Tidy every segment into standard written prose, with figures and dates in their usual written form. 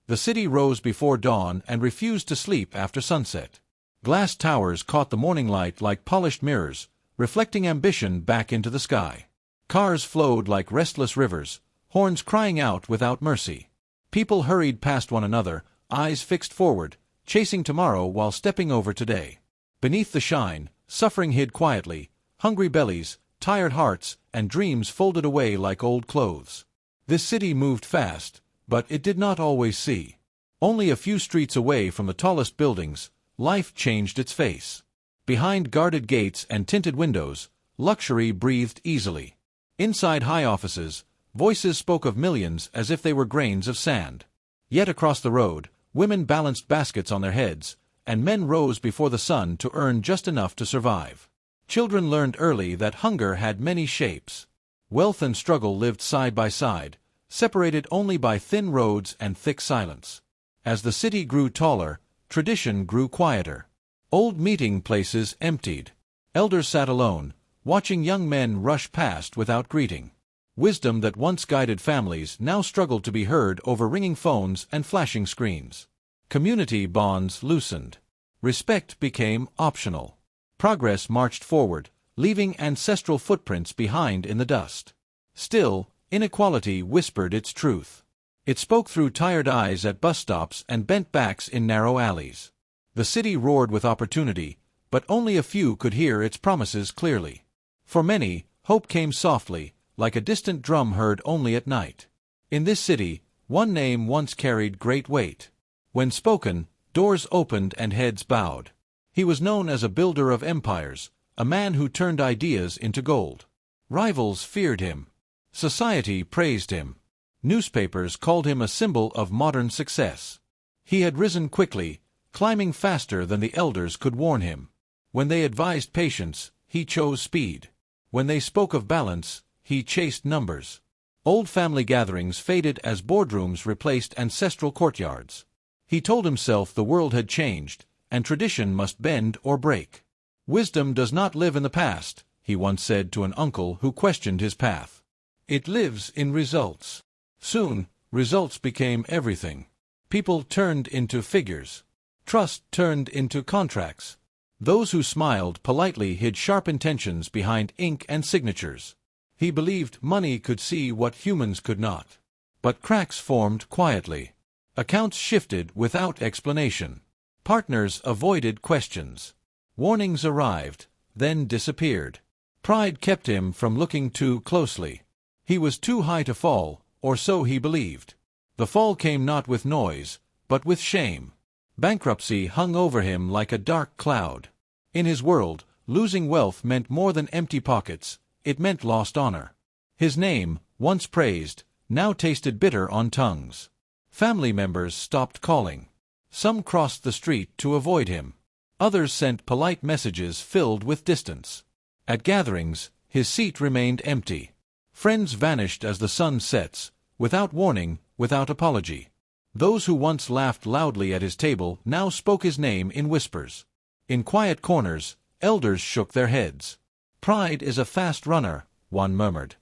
The city rose before dawn and refused to sleep after sunset. Glass towers caught the morning light like polished mirrors, reflecting ambition back into the sky. Cars flowed like restless rivers, horns crying out without mercy. People hurried past one another, eyes fixed forward, chasing tomorrow while stepping over today. Beneath the shine, suffering hid quietly, hungry bellies, tired hearts, and dreams folded away like old clothes. This city moved fast, but it did not always see. Only a few streets away from the tallest buildings, life changed its face. Behind guarded gates and tinted windows, luxury breathed easily. Inside high offices, voices spoke of millions as if they were grains of sand. Yet across the road, women balanced baskets on their heads, and men rose before the sun to earn just enough to survive. Children learned early that hunger had many shapes. Wealth and struggle lived side by side, separated only by thin roads and thick silence. As the city grew taller, tradition grew quieter. Old meeting places emptied. Elders sat alone, watching young men rush past without greeting. Wisdom that once guided families now struggled to be heard over ringing phones and flashing screens. Community bonds loosened. Respect became optional. Progress marched forward, leaving ancestral footprints behind in the dust. Still, inequality whispered its truth. It spoke through tired eyes at bus stops and bent backs in narrow alleys. The city roared with opportunity, but only a few could hear its promises clearly. For many, hope came softly, like a distant drum heard only at night. In this city, one name once carried great weight. When spoken, doors opened and heads bowed. He was known as a builder of empires, a man who turned ideas into gold. Rivals feared him. Society praised him. Newspapers called him a symbol of modern success. He had risen quickly, climbing faster than the elders could warn him. When they advised patience, he chose speed. When they spoke of balance, he chased numbers. Old family gatherings faded as boardrooms replaced ancestral courtyards. He told himself the world had changed, and tradition must bend or break. Wisdom does not live in the past, he once said to an uncle who questioned his path. It lives in results. Soon, results became everything. People turned into figures. Trust turned into contracts. Those who smiled politely hid sharp intentions behind ink and signatures. He believed money could see what humans could not. But cracks formed quietly. Accounts shifted without explanation. Partners avoided questions. Warnings arrived, then disappeared. Pride kept him from looking too closely. He was too high to fall, or so he believed. The fall came not with noise, but with shame. Bankruptcy hung over him like a dark cloud. In his world, losing wealth meant more than empty pockets, it meant lost honor. His name, once praised, now tasted bitter on tongues. Family members stopped calling. Some crossed the street to avoid him. Others sent polite messages filled with distance. At gatherings, his seat remained empty. Friends vanished as the sun sets, without warning, without apology. Those who once laughed loudly at his table now spoke his name in whispers. In quiet corners, elders shook their heads. Pride is a fast runner, one murmured.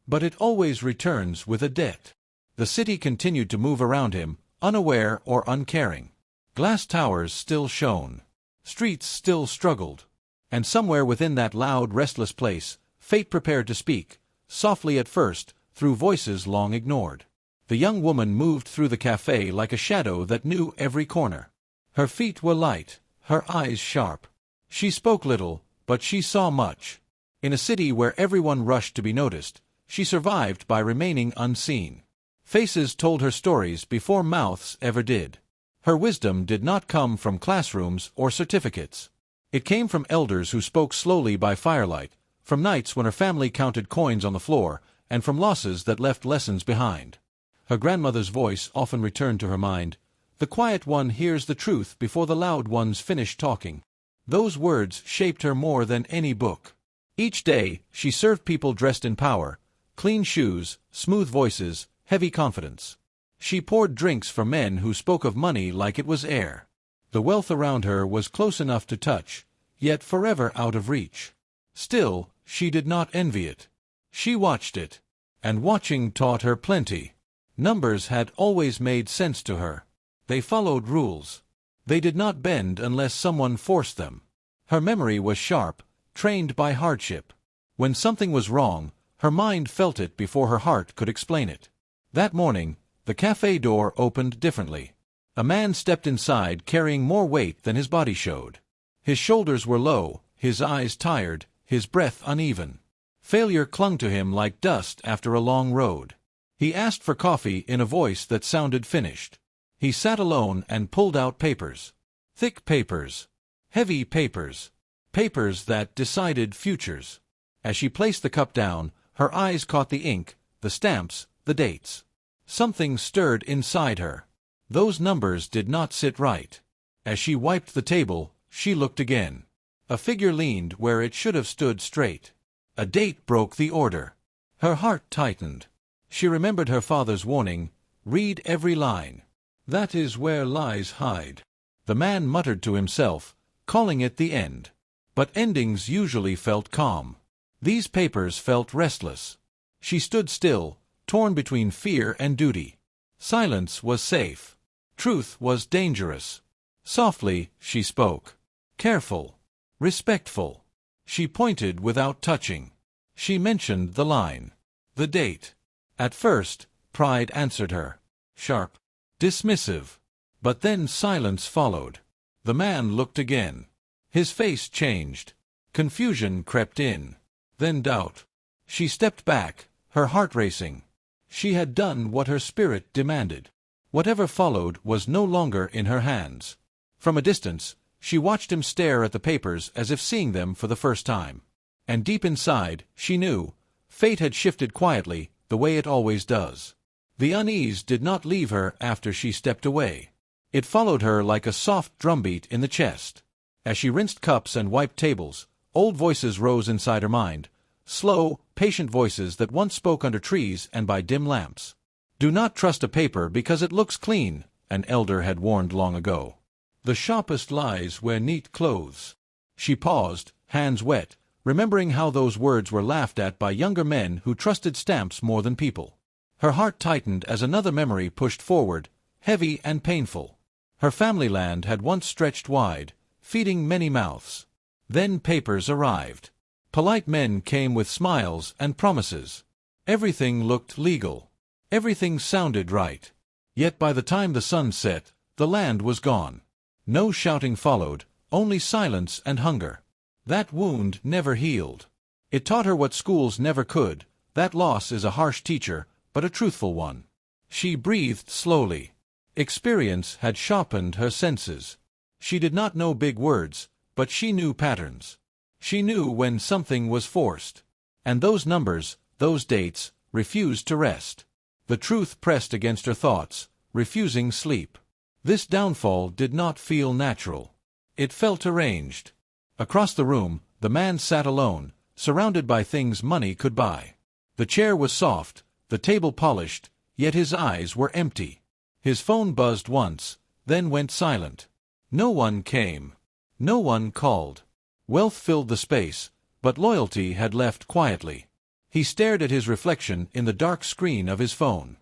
But it always returns with a debt. The city continued to move around him, unaware or uncaring. Glass towers still shone. Streets still struggled. And somewhere within that loud, restless place, fate prepared to speak, softly at first, through voices long ignored. The young woman moved through the cafe like a shadow that knew every corner. Her feet were light, her eyes sharp. She spoke little, but she saw much. In a city where everyone rushed to be noticed, she survived by remaining unseen. Faces told her stories before mouths ever did. Her wisdom did not come from classrooms or certificates. It came from elders who spoke slowly by firelight, from nights when her family counted coins on the floor, and from losses that left lessons behind. Her grandmother's voice often returned to her mind. The quiet one hears the truth before the loud ones finish talking. Those words shaped her more than any book. Each day, she served people dressed in power, clean shoes, smooth voices, heavy confidence. She poured drinks for men who spoke of money like it was air. The wealth around her was close enough to touch, yet forever out of reach. Still, she did not envy it. She watched it. And watching taught her plenty. Numbers had always made sense to her. They followed rules. They did not bend unless someone forced them. Her memory was sharp, trained by hardship. When something was wrong, her mind felt it before her heart could explain it. That morning, the cafe door opened differently. A man stepped inside carrying more weight than his body showed. His shoulders were low, his eyes tired, his breath uneven. Failure clung to him like dust after a long road. He asked for coffee in a voice that sounded finished. He sat alone and pulled out papers. Thick papers. Heavy papers. Papers that decided futures. As she placed the cup down, her eyes caught the ink, the stamps, the dates. Something stirred inside her. Those numbers did not sit right. As she wiped the table, she looked again. A figure leaned where it should have stood straight. A date broke the order. Her heart tightened. She remembered her father's warning, "Read every line. That is where lies hide." The man muttered to himself, calling it the end. But endings usually felt calm. These papers felt restless. She stood still, torn between fear and duty. Silence was safe. Truth was dangerous. Softly, she spoke. Careful. Respectful. She pointed without touching. She mentioned the line. The date. At first, pride answered her. Sharp. Dismissive. But then silence followed. The man looked again. His face changed. Confusion crept in. Then doubt. She stepped back, her heart racing. She had done what her spirit demanded. Whatever followed was no longer in her hands. From a distance, she watched him stare at the papers as if seeing them for the first time. And deep inside, she knew, fate had shifted quietly, the way it always does. The unease did not leave her after she stepped away. It followed her like a soft drumbeat in the chest. As she rinsed cups and wiped tables, old voices rose inside her mind, slow, patient voices that once spoke under trees and by dim lamps. Do not trust a paper because it looks clean, an elder had warned long ago. The sharpest lies wear neat clothes. She paused, hands wet, remembering how those words were laughed at by younger men who trusted stamps more than people. Her heart tightened as another memory pushed forward, heavy and painful. Her family land had once stretched wide, feeding many mouths. Then papers arrived. Polite men came with smiles and promises. Everything looked legal. Everything sounded right. Yet by the time the sun set, the land was gone. No shouting followed, only silence and hunger. That wound never healed. It taught her what schools never could. That loss is a harsh teacher, but a truthful one. She breathed slowly. Experience had sharpened her senses. She did not know big words, but she knew patterns. She knew when something was forced. And those numbers, those dates, refused to rest. The truth pressed against her thoughts, refusing sleep. This downfall did not feel natural. It felt arranged. Across the room, the man sat alone, surrounded by things money could buy. The chair was soft, the table polished, yet his eyes were empty. His phone buzzed once, then went silent. No one came. No one called. Wealth filled the space, but loyalty had left quietly. He stared at his reflection in the dark screen of his phone.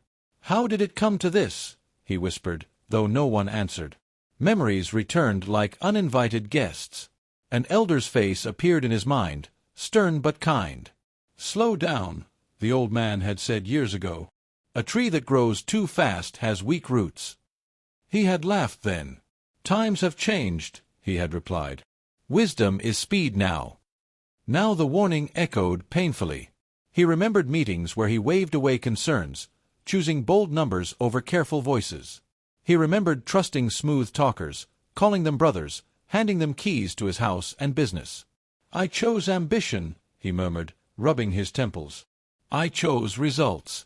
"How did it come to this?" he whispered, though no one answered. Memories returned like uninvited guests. An elder's face appeared in his mind, stern but kind. "Slow down," the old man had said years ago. "A tree that grows too fast has weak roots." He had laughed then. "Times have changed," he had replied. "Wisdom is speed now." Now the warning echoed painfully. He remembered meetings where he waved away concerns, choosing bold numbers over careful voices. He remembered trusting smooth talkers, calling them brothers, handing them keys to his house and business. "I chose ambition," he murmured, rubbing his temples. "I chose results."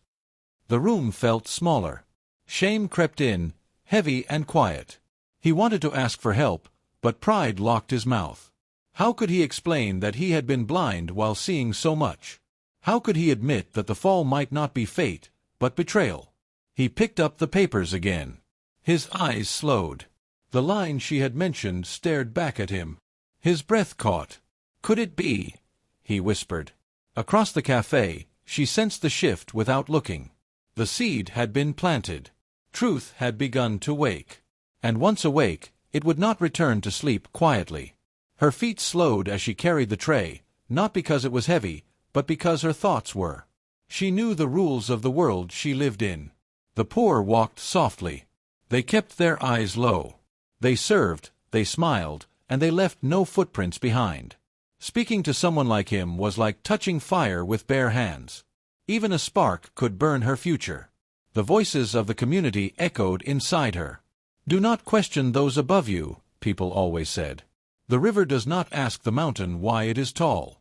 The room felt smaller. Shame crept in, heavy and quiet. He wanted to ask for help, but pride locked his mouth. How could he explain that he had been blind while seeing so much? How could he admit that the fall might not be fate, but betrayal? He picked up the papers again. His eyes slowed. The line she had mentioned stared back at him. His breath caught. "Could it be?" he whispered. Across the cafe, she sensed the shift without looking. The seed had been planted. Truth had begun to wake. And once awake, it would not return to sleep quietly. Her feet slowed as she carried the tray, not because it was heavy, but because her thoughts were. She knew the rules of the world she lived in. The poor walked softly. They kept their eyes low. They served, they smiled, and they left no footprints behind. Speaking to someone like him was like touching fire with bare hands. Even a spark could burn her future. The voices of the community echoed inside her. "Do not question those above you," people always said. "The river does not ask the mountain why it is tall."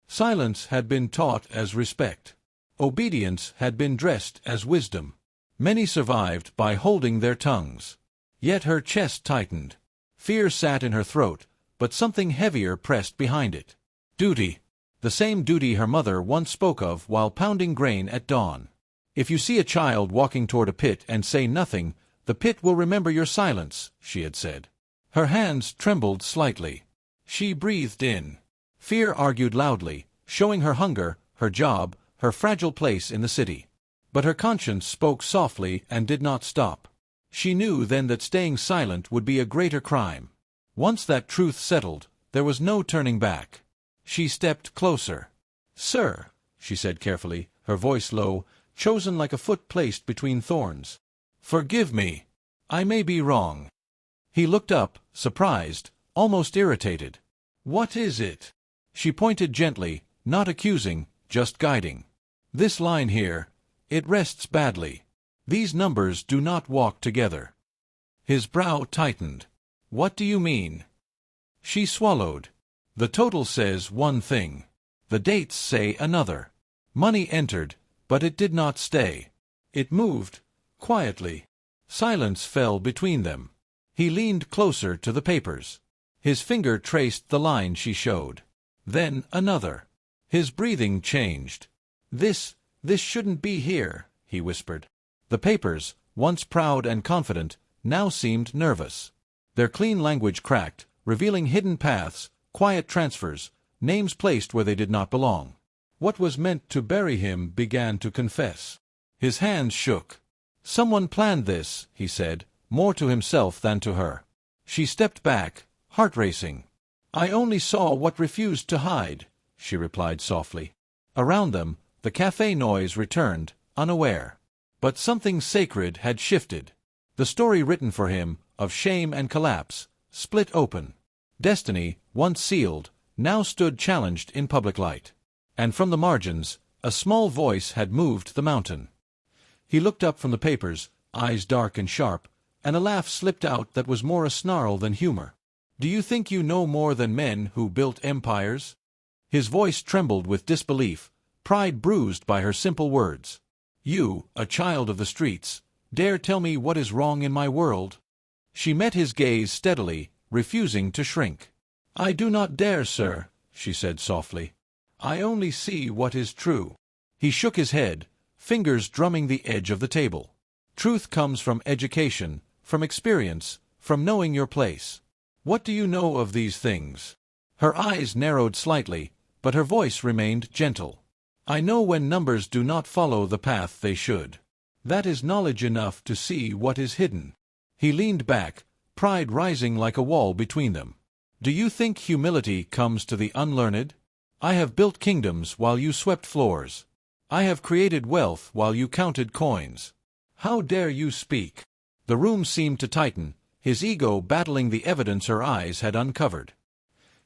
Silence had been taught as respect. Obedience had been dressed as wisdom. Many survived by holding their tongues. Yet her chest tightened. Fear sat in her throat, but something heavier pressed behind it. Duty. The same duty her mother once spoke of while pounding grain at dawn. "If you see a child walking toward a pit and say nothing, the pit will remember your silence," she had said. Her hands trembled slightly. She breathed in. Fear argued loudly, showing her hunger, her job, her fragile place in the city. But her conscience spoke softly and did not stop. She knew then that staying silent would be a greater crime. Once that truth settled, there was no turning back. She stepped closer. "Sir," she said carefully, her voice low, chosen like a foot placed between thorns. "Forgive me. I may be wrong." He looked up, surprised, almost irritated. "What is it?" She pointed gently, not accusing, just guiding. "This line here, it rests badly. These numbers do not walk together." His brow tightened. "What do you mean?" She swallowed. "The total says one thing. The dates say another." Money entered, but it did not stay. It moved, quietly. Silence fell between them. He leaned closer to the papers. His finger traced the line she showed. Then another. His breathing changed. This shouldn't be here," he whispered. The papers, once proud and confident, now seemed nervous. Their clean language cracked, revealing hidden paths, quiet transfers, names placed where they did not belong. What was meant to bury him began to confess. His hands shook. "Someone planned this," he said, more to himself than to her. She stepped back, heart racing. "I only saw what refused to hide," she replied softly. Around them, the cafe noise returned, unaware. But something sacred had shifted. The story written for him, of shame and collapse, split open. Destiny, once sealed, now stood challenged in public light. And from the margins, a small voice had moved the mountain. He looked up from the papers, eyes dark and sharp, and a laugh slipped out that was more a snarl than humor. "Do you think you know more than men who built empires?" His voice trembled with disbelief, pride bruised by her simple words. "You, a child of the streets, dare tell me what is wrong in my world?" She met his gaze steadily, refusing to shrink. "I do not dare, sir," she said softly. "I only see what is true." He shook his head, fingers drumming the edge of the table. "Truth comes from education, from experience, from knowing your place. What do you know of these things?" Her eyes narrowed slightly, but her voice remained gentle. "I know when numbers do not follow the path they should. That is knowledge enough to see what is hidden." He leaned back, pride rising like a wall between them. "Do you think humility comes to the unlearned? I have built kingdoms while you swept floors. I have created wealth while you counted coins. How dare you speak?" The room seemed to tighten, his ego battling the evidence her eyes had uncovered.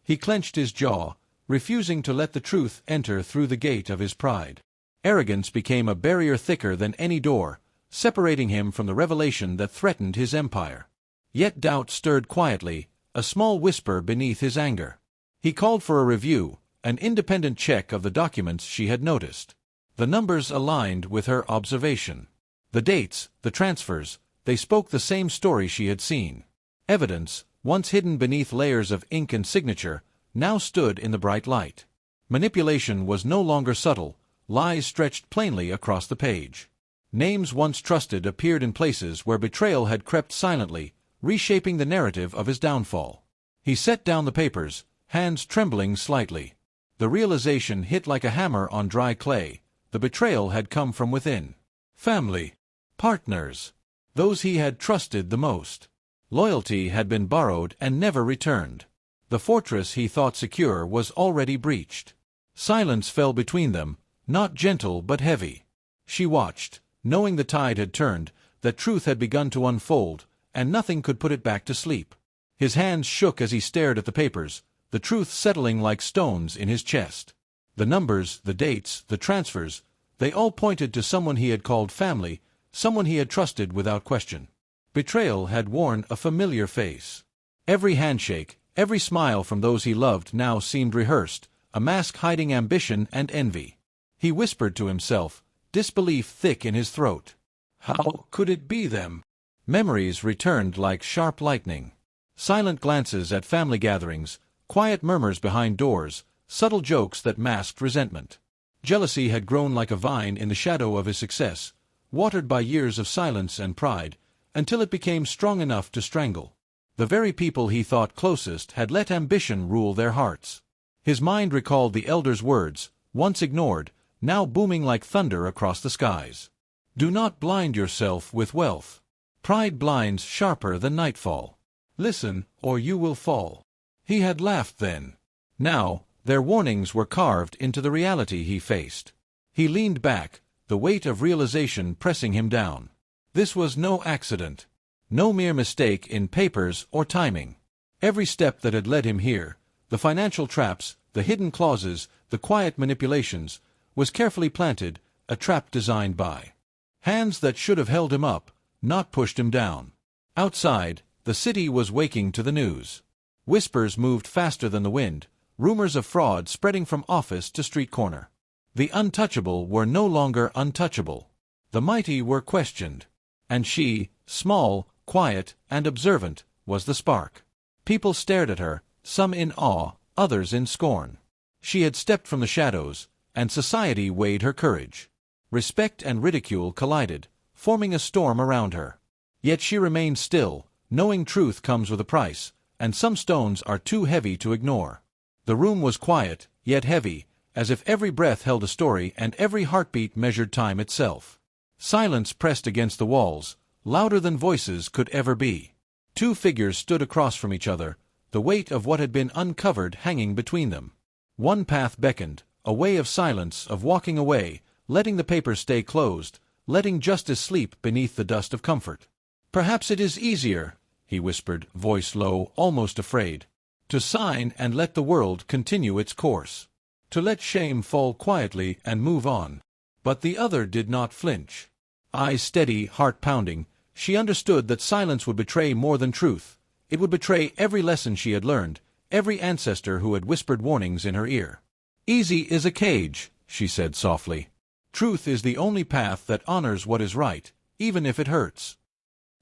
He clenched his jaw, refusing to let the truth enter through the gate of his pride. Arrogance became a barrier thicker than any door, separating him from the revelation that threatened his empire. Yet doubt stirred quietly, a small whisper beneath his anger. He called for a review, an independent check of the documents she had noticed. The numbers aligned with her observation. The dates, the transfers, they spoke the same story she had seen. Evidence, once hidden beneath layers of ink and signature, now stood in the bright light. Manipulation was no longer subtle, lies stretched plainly across the page. Names once trusted appeared in places where betrayal had crept silently, reshaping the narrative of his downfall. He set down the papers, hands trembling slightly. The realization hit like a hammer on dry clay. The betrayal had come from within. Family. Partners. Those he had trusted the most. Loyalty had been borrowed and never returned. The fortress he thought secure was already breached. Silence fell between them, not gentle but heavy. She watched, knowing the tide had turned, that truth had begun to unfold, and nothing could put it back to sleep. His hands shook as he stared at the papers, the truth settling like stones in his chest. The numbers, the dates, the transfers, they all pointed to someone he had called family, someone he had trusted without question. Betrayal had worn a familiar face. Every handshake, every smile from those he loved now seemed rehearsed, a mask hiding ambition and envy. He whispered to himself, disbelief thick in his throat. How could it be them? Memories returned like sharp lightning. Silent glances at family gatherings, quiet murmurs behind doors, subtle jokes that masked resentment. Jealousy had grown like a vine in the shadow of his success, watered by years of silence and pride, until it became strong enough to strangle. The very people he thought closest had let ambition rule their hearts. His mind recalled the elder's words, once ignored, now booming like thunder across the skies. Do not blind yourself with wealth. Pride blinds sharper than nightfall. Listen, or you will fall. He had laughed then. Now, their warnings were carved into the reality he faced. He leaned back, the weight of realization pressing him down. This was no accident. No mere mistake in papers or timing. Every step that had led him here, the financial traps, the hidden clauses, the quiet manipulations, was carefully planted, a trap designed by hands that should have held him up, not pushed him down. Outside, the city was waking to the news. Whispers moved faster than the wind, rumors of fraud spreading from office to street corner. The untouchable were no longer untouchable. The mighty were questioned. And she, small, quiet, and observant, was the spark. People stared at her, some in awe, others in scorn. She had stepped from the shadows, and society weighed her courage. Respect and ridicule collided, forming a storm around her. Yet she remained still, knowing truth comes with a price, and some stones are too heavy to ignore. The room was quiet, yet heavy, as if every breath held a story and every heartbeat measured time itself. Silence pressed against the walls, louder than voices could ever be. Two figures stood across from each other, the weight of what had been uncovered hanging between them. One path beckoned, a way of silence, of walking away, letting the papers stay closed, letting justice sleep beneath the dust of comfort. Perhaps it is easier, he whispered, voice low, almost afraid, to sign and let the world continue its course. To let shame fall quietly and move on. But the other did not flinch. Eyes steady, heart pounding, she understood that silence would betray more than truth. It would betray every lesson she had learned, every ancestor who had whispered warnings in her ear. Easy is a cage, she said softly. Truth is the only path that honors what is right, even if it hurts.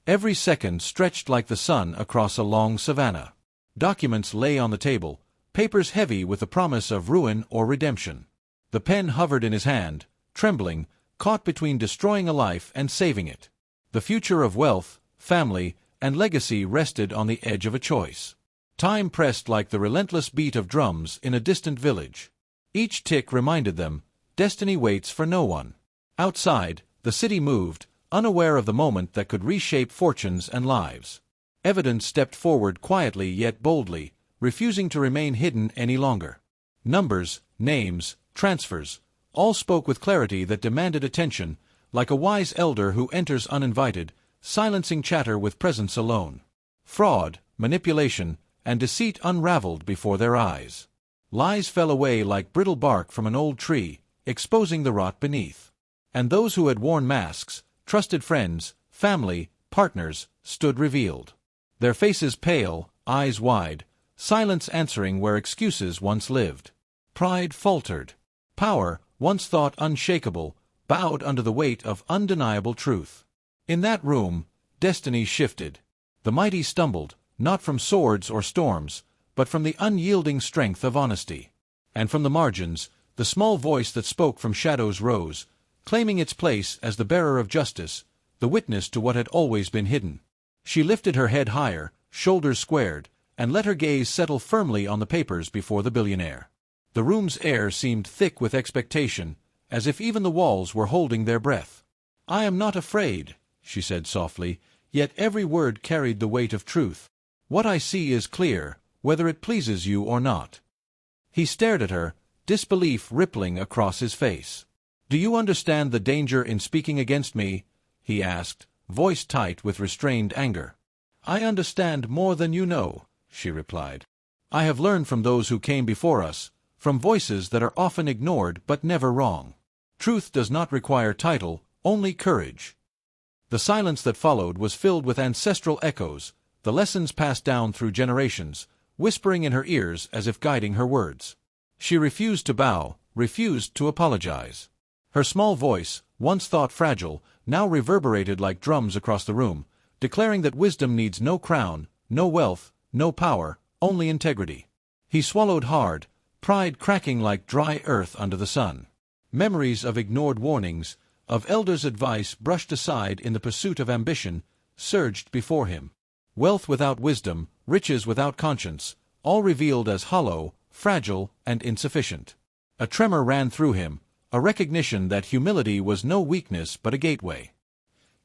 Every second stretched like the sun across a long savanna. Documents lay on the table, papers heavy with the promise of ruin or redemption. The pen hovered in his hand, trembling, caught between destroying a life and saving it. The future of wealth, family, and legacy rested on the edge of a choice. Time pressed like the relentless beat of drums in a distant village. Each tick reminded them, destiny waits for no one. Outside, the city moved, unaware of the moment that could reshape fortunes and lives. Evidence stepped forward quietly yet boldly, refusing to remain hidden any longer. Numbers, names, transfers, all spoke with clarity that demanded attention, like a wise elder who enters uninvited, silencing chatter with presence alone. Fraud, manipulation, and deceit unraveled before their eyes. Lies fell away like brittle bark from an old tree, exposing the rot beneath. And those who had worn masks, trusted friends, family, partners, stood revealed. Their faces pale, eyes wide, silence answering where excuses once lived. Pride faltered. Power, once thought unshakable, bowed under the weight of undeniable truth. In that room, destiny shifted. The mighty stumbled, not from swords or storms, but from the unyielding strength of honesty. And from the margins, the small voice that spoke from shadows rose, claiming its place as the bearer of justice, the witness to what had always been hidden. She lifted her head higher, shoulders squared, and let her gaze settle firmly on the papers before the billionaire. The room's air seemed thick with expectation, as if even the walls were holding their breath. "I am not afraid," she said softly, Yet every word carried the weight of truth. "What I see is clear, whether it pleases you or not." He stared at her, disbelief rippling across his face. "Do you understand the danger in speaking against me?" he asked, voice tight with restrained anger. "I understand more than you know," she replied. "I have learned from those who came before us, from voices that are often ignored but never wrong. Truth does not require title, only courage." The silence that followed was filled with ancestral echoes, the lessons passed down through generations, whispering in her ears as if guiding her words. She refused to bow, refused to apologize. Her small voice, once thought fragile, now reverberated like drums across the room, declaring that wisdom needs no crown, no wealth, no power, only integrity. He swallowed hard, pride cracking like dry earth under the sun. Memories of ignored warnings, of elders' advice brushed aside in the pursuit of ambition, surged before him. Wealth without wisdom, riches without conscience, all revealed as hollow, fragile, and insufficient. A tremor ran through him, a recognition that humility was no weakness but a gateway.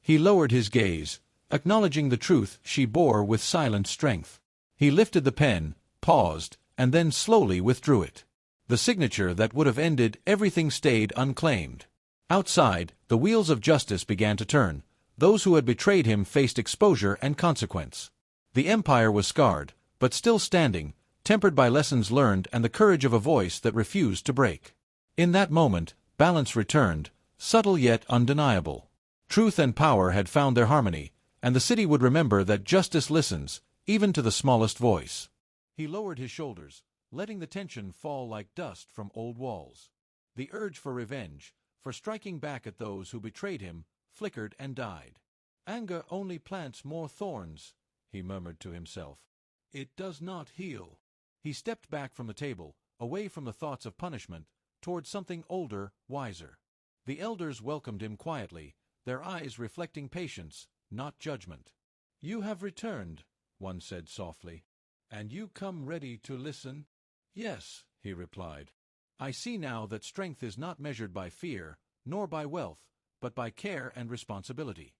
He lowered his gaze, acknowledging the truth she bore with silent strength. He lifted the pen, paused, and then slowly withdrew it. The signature that would have ended everything stayed unclaimed. Outside, the wheels of justice began to turn. Those who had betrayed him faced exposure and consequence. The empire was scarred, but still standing, tempered by lessons learned and the courage of a voice that refused to break. In that moment, balance returned, subtle yet undeniable. Truth and power had found their harmony, and the city would remember that justice listens, even to the smallest voice. He lowered his shoulders, letting the tension fall like dust from old walls. The urge for revenge, for striking back at those who betrayed him, flickered and died. "Anger only plants more thorns," he murmured to himself. "It does not heal." He stepped back from the table, away from the thoughts of punishment, toward something older, wiser. The elders welcomed him quietly, their eyes reflecting patience, not judgment. "You have returned," one said softly. "And you come ready to listen?" "Yes," he replied. "I see now that strength is not measured by fear, nor by wealth, but by care and responsibility.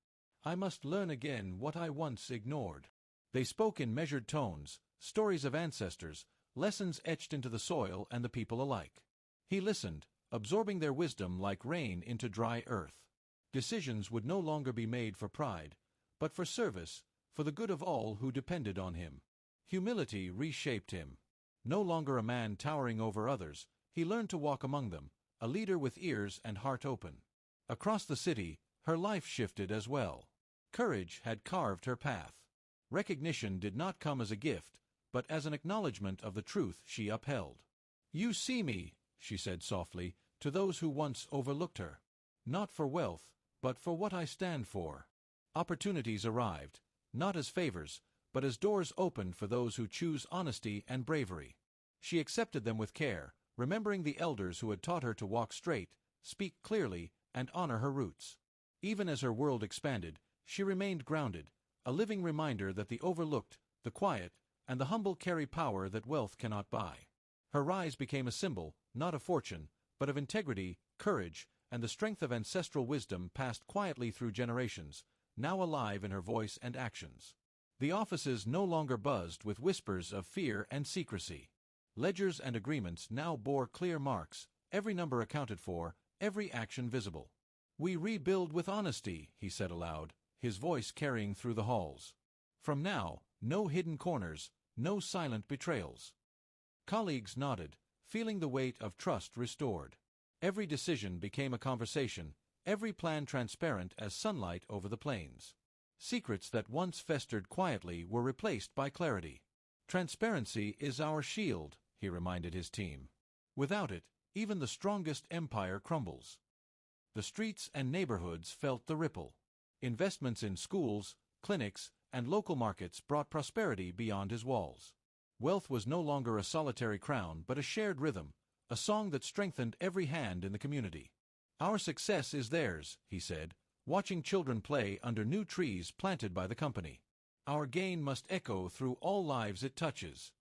I must learn again what I once ignored." They spoke in measured tones, stories of ancestors, lessons etched into the soil and the people alike. He listened, absorbing their wisdom like rain into dry earth. Decisions would no longer be made for pride, but for service, for the good of all who depended on him. Humility reshaped him. No longer a man towering over others, he learned to walk among them, a leader with ears and heart open. Across the city, her life shifted as well. Courage had carved her path. Recognition did not come as a gift, but as an acknowledgment of the truth she upheld. "You see me," she said softly, to those who once overlooked her. "Not for wealth, but for what I stand for." Opportunities arrived, not as favors, but as doors opened for those who choose honesty and bravery. She accepted them with care, remembering the elders who had taught her to walk straight, speak clearly, and honor her roots. Even as her world expanded, she remained grounded, a living reminder that the overlooked, the quiet, and the humble carry power that wealth cannot buy. Her rise became a symbol, not of fortune, but of integrity, courage, and the strength of ancestral wisdom passed quietly through generations, now alive in her voice and actions. The offices no longer buzzed with whispers of fear and secrecy. Ledgers and agreements now bore clear marks, every number accounted for, every action visible. "We rebuild with honesty," he said aloud, his voice carrying through the halls. "From now, no hidden corners, no silent betrayals." Colleagues nodded, feeling the weight of trust restored. Every decision became a conversation, every plan transparent as sunlight over the plains. Secrets that once festered quietly were replaced by clarity. "Transparency is our shield," he reminded his team. "Without it, even the strongest empire crumbles." The streets and neighborhoods felt the ripple. Investments in schools, clinics, and local markets brought prosperity beyond his walls. Wealth was no longer a solitary crown but a shared rhythm, a song that strengthened every hand in the community. "Our success is theirs," he said, watching children play under new trees planted by the company. "Our gain must echo through all lives it touches."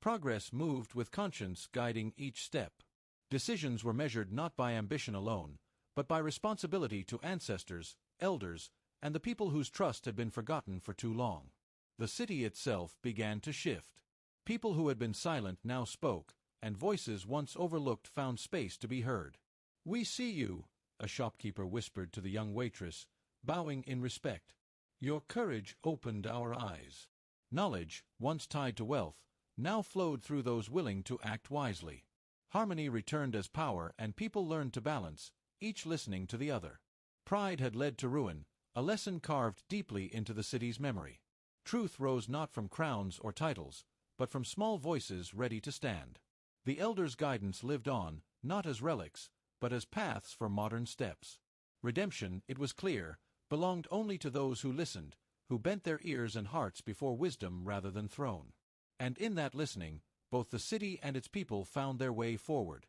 Progress moved with conscience guiding each step. Decisions were measured not by ambition alone, but by responsibility to ancestors, elders, and the people whose trust had been forgotten for too long. The city itself began to shift. People who had been silent now spoke, and voices once overlooked found space to be heard. "We see you," a shopkeeper whispered to the young waitress, bowing in respect. "Your courage opened our eyes." Knowledge, once tied to wealth, now flowed through those willing to act wisely. Harmony returned as power, and people learned to balance, each listening to the other. Pride had led to ruin, a lesson carved deeply into the city's memory. Truth rose not from crowns or titles, but from small voices ready to stand. The elders' guidance lived on, not as relics, but as paths for modern steps. Redemption, it was clear, belonged only to those who listened, who bent their ears and hearts before wisdom rather than throne. And in that listening, both the city and its people found their way forward.